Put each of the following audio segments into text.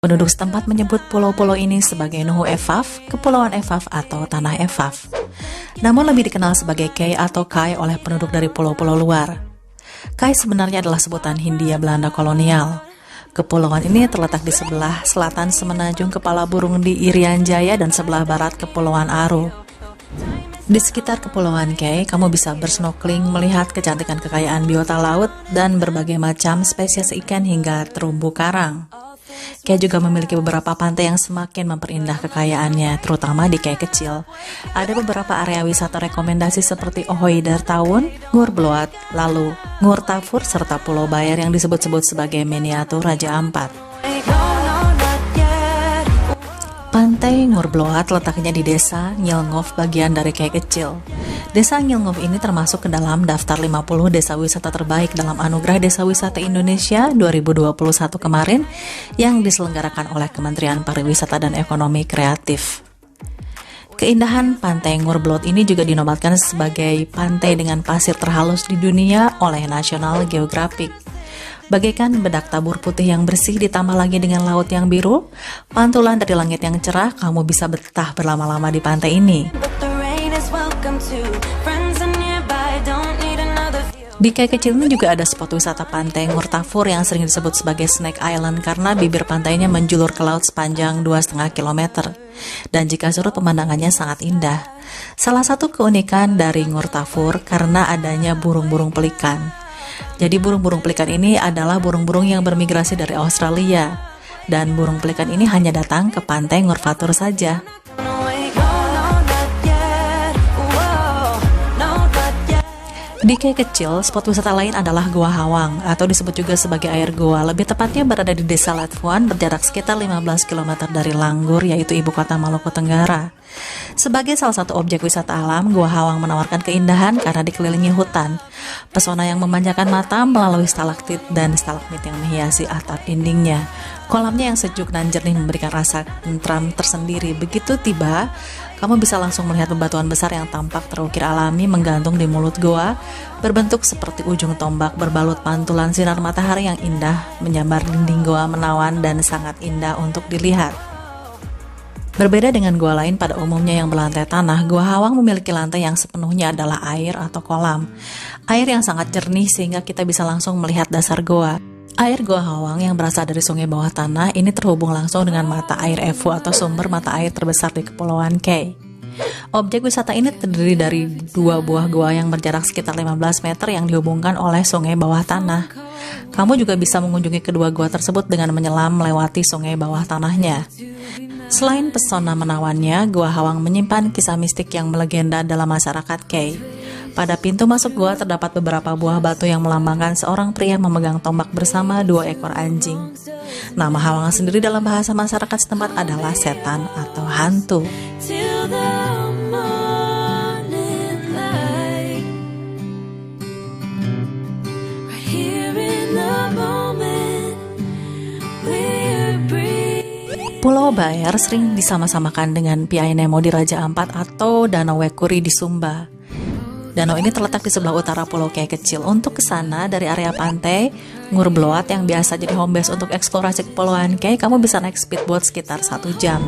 Penduduk setempat menyebut pulau-pulau ini sebagai Nuhu Efaf, Kepulauan Efaf atau Tanah Efaf. Namun lebih dikenal sebagai Kei atau Kai oleh penduduk dari pulau-pulau luar. Kai sebenarnya adalah sebutan Hindia Belanda kolonial. Kepulauan ini terletak di sebelah selatan semenanjung Kepala Burung di Irian Jaya dan sebelah barat Kepulauan Aru. Di sekitar Kepulauan Kei, kamu bisa bersnorkeling, melihat kecantikan kekayaan biota laut dan berbagai macam spesies ikan hingga terumbu karang. Kei juga memiliki beberapa pantai yang semakin memperindah kekayaannya, terutama di Kei kecil. Ada beberapa area wisata rekomendasi seperti Ohoider Town, Ngur Bloat, lalu Ngur Tafur, serta Pulau Bayar yang disebut-sebut sebagai miniatur Raja Ampat. Pantai Ngur Bloat letaknya di desa Ngilngov, bagian dari Kei kecil. Desa Ngilngov ini termasuk ke dalam daftar 50 desa wisata terbaik dalam Anugerah Desa Wisata Indonesia 2021 kemarin yang diselenggarakan oleh Kementerian Pariwisata dan Ekonomi Kreatif. Keindahan Pantai Ngur Bloat ini juga dinobatkan sebagai pantai dengan pasir terhalus di dunia oleh National Geographic. Bagaikan bedak tabur putih yang bersih ditambah lagi dengan laut yang biru, pantulan dari langit yang cerah, kamu bisa betah berlama-lama di pantai ini. Di Kei kecil ini juga ada spot wisata pantai Ngur Tafur yang sering disebut sebagai Snake Island karena bibir pantainya menjulur ke laut sepanjang 2,5 km. Dan jika surut pemandangannya sangat indah. Salah satu keunikan dari Ngur Tafur karena adanya burung-burung pelikan. Jadi burung-burung pelikan ini adalah burung-burung yang bermigrasi dari Australia. Dan burung pelikan ini hanya datang ke pantai Ngur Tafur saja. Di Kei kecil, spot wisata lain adalah Gua Hawang atau disebut juga sebagai air gua. Lebih tepatnya berada di Desa Latfuan, berjarak sekitar 15 km dari Langgur, yaitu ibu kota Maluku Tenggara. Sebagai salah satu objek wisata alam, Gua Hawang menawarkan keindahan karena dikelilingi hutan. Pesona yang memanjakan mata melalui stalaktit dan stalagmit yang menghiasi atap dindingnya. Kolamnya yang sejuk dan jernih memberikan rasa tentram tersendiri. Begitu tiba, kamu bisa langsung melihat bebatuan besar yang tampak terukir alami menggantung di mulut goa, berbentuk seperti ujung tombak berbalut pantulan sinar matahari yang indah, menyambar dinding goa menawan dan sangat indah untuk dilihat. Berbeda dengan gua lain pada umumnya yang berlantai tanah, Gua Hawang memiliki lantai yang sepenuhnya adalah air atau kolam. Air yang sangat jernih sehingga kita bisa langsung melihat dasar goa. Air Gua Hawang yang berasal dari sungai bawah tanah ini terhubung langsung dengan mata air Efu atau sumber mata air terbesar di Kepulauan Kei. Objek wisata ini terdiri dari 2 buah gua yang berjarak sekitar 15 meter yang dihubungkan oleh sungai bawah tanah. Kamu juga bisa mengunjungi kedua gua tersebut dengan menyelam melewati sungai bawah tanahnya. Selain pesona menawannya, Gua Hawang menyimpan kisah mistik yang melegenda dalam masyarakat Kei. Pada pintu masuk gua terdapat beberapa buah batu yang melambangkan seorang pria memegang tombak bersama 2 ekor anjing. Nama Hawang sendiri dalam bahasa masyarakat setempat adalah setan atau hantu. Pulau Bayar sering disama-samakan dengan Piai Nemo di Raja Ampat atau Danau Wekuri di Sumba. Danau ini terletak di sebelah utara Pulau Kei kecil. Untuk ke sana dari area pantai Ngur Bloat yang biasa jadi home base untuk eksplorasi Kepulauan Kei, kamu bisa naik speedboat sekitar 1 jam.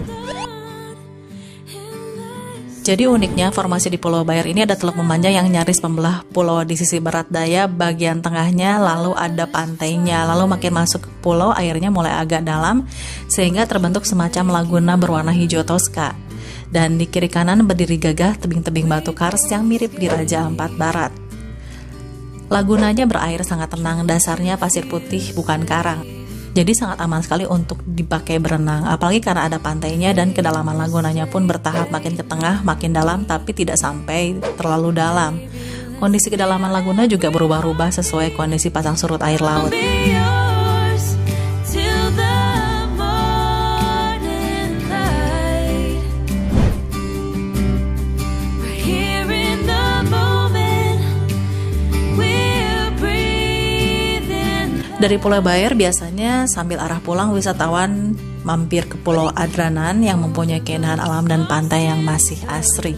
Jadi uniknya formasi di Pulau Bayar ini ada teluk memanjang yang nyaris membelah pulau di sisi barat daya bagian tengahnya, lalu ada pantainya, lalu makin masuk ke pulau airnya mulai agak dalam sehingga terbentuk semacam laguna berwarna hijau toska. Dan di kiri kanan berdiri gagah tebing-tebing batu kars yang mirip di Raja Ampat Barat. Lagunanya berair sangat tenang, dasarnya pasir putih bukan karang. Jadi sangat aman sekali untuk dipakai berenang, apalagi karena ada pantainya dan kedalaman lagunanya pun bertahap makin ke tengah, makin dalam, tapi tidak sampai terlalu dalam. Kondisi kedalaman laguna juga berubah-ubah sesuai kondisi pasang surut air laut. Dari Pulau Bayar biasanya sambil arah pulang wisatawan mampir ke Pulau Adranan yang mempunyai keindahan alam dan pantai yang masih asri.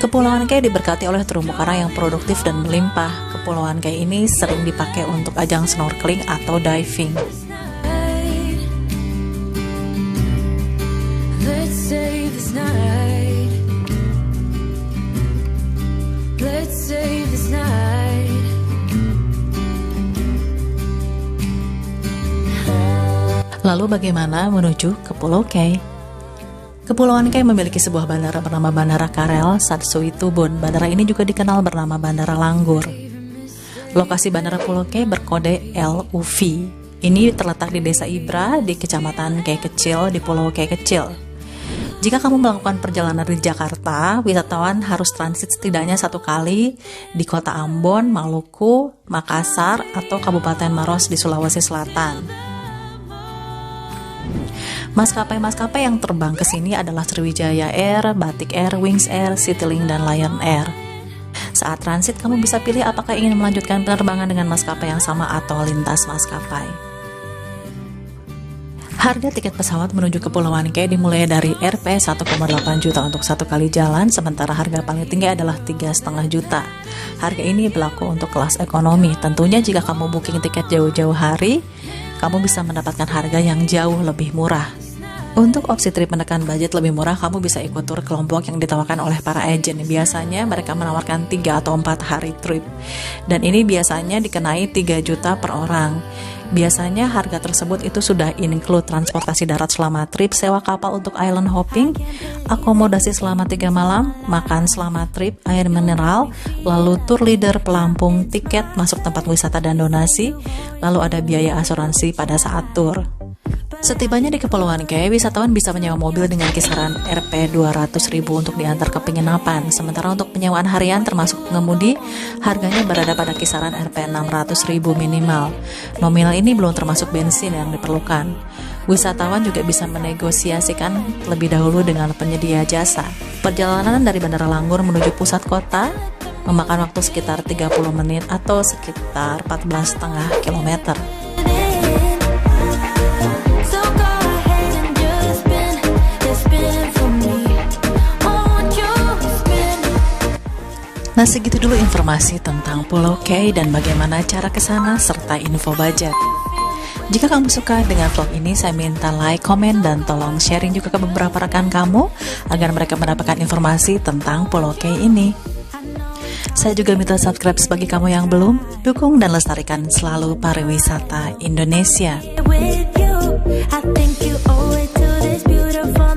Kepulauan Kei diberkati oleh terumbu karang yang produktif dan melimpah. Kepulauan Kai ini sering dipakai untuk ajang snorkeling atau diving. Let's save this night. Let's save this night. Lalu bagaimana menuju ke Pulau Kai? Kepulauan Kai memiliki sebuah bandara bernama Bandara Karel Satsuitubun. Bandara ini juga dikenal bernama Bandara Langgur. Lokasi Bandara Pulau Kai berkode LUV. Ini terletak di Desa Ibra, di Kecamatan Kai Kecil, di Pulau Kai Kecil. Jika kamu melakukan perjalanan di Jakarta, wisatawan harus transit setidaknya 1 kali di kota Ambon, Maluku, Makassar, atau Kabupaten Maros di Sulawesi Selatan. Maskapai-maskapai yang terbang ke sini adalah Sriwijaya Air, Batik Air, Wings Air, Citylink, dan Lion Air. Saat transit, kamu bisa pilih apakah ingin melanjutkan penerbangan dengan maskapai yang sama atau lintas maskapai. Harga tiket pesawat menuju Kepulauan Kai dimulai dari Rp 1,8 juta untuk 1 kali jalan, sementara harga paling tinggi adalah 3,5 juta. Harga ini berlaku untuk kelas ekonomi. Tentunya jika kamu booking tiket jauh-jauh hari, kamu bisa mendapatkan harga yang jauh lebih murah. Untuk opsi trip menekan budget lebih murah, kamu bisa ikut tur kelompok yang ditawarkan oleh para agen. Biasanya mereka menawarkan 3 atau 4 hari trip. Dan ini biasanya dikenai 3 juta per orang. Biasanya harga tersebut itu sudah include transportasi darat selama trip, sewa kapal untuk island hopping, akomodasi selama 3 malam, makan selama trip, air mineral, lalu tour leader, pelampung, tiket masuk tempat wisata dan donasi, lalu ada biaya asuransi pada saat tur. Setibanya di Kepulauan Kai, wisatawan bisa menyewa mobil dengan kisaran Rp 200.000 untuk diantar ke penginapan. Sementara untuk penyewaan harian termasuk pengemudi, harganya berada pada kisaran Rp 600.000 minimal. Nominal ini belum termasuk bensin yang diperlukan. Wisatawan juga bisa menegosiasikan lebih dahulu dengan penyedia jasa. Perjalanan dari Bandara Langgur menuju pusat kota memakan waktu sekitar 30 menit atau sekitar 14,5 km. Nah, segitu dulu informasi tentang Pulau Kai dan bagaimana cara ke sana serta info budget. Jika kamu suka dengan vlog ini, saya minta like, komen, dan tolong sharing juga ke beberapa rekan kamu agar mereka mendapatkan informasi tentang Pulau Kai ini. Saya juga minta subscribe bagi kamu yang belum. Dukung dan lestarikan selalu pariwisata Indonesia. With you, I think you owe it to this beautiful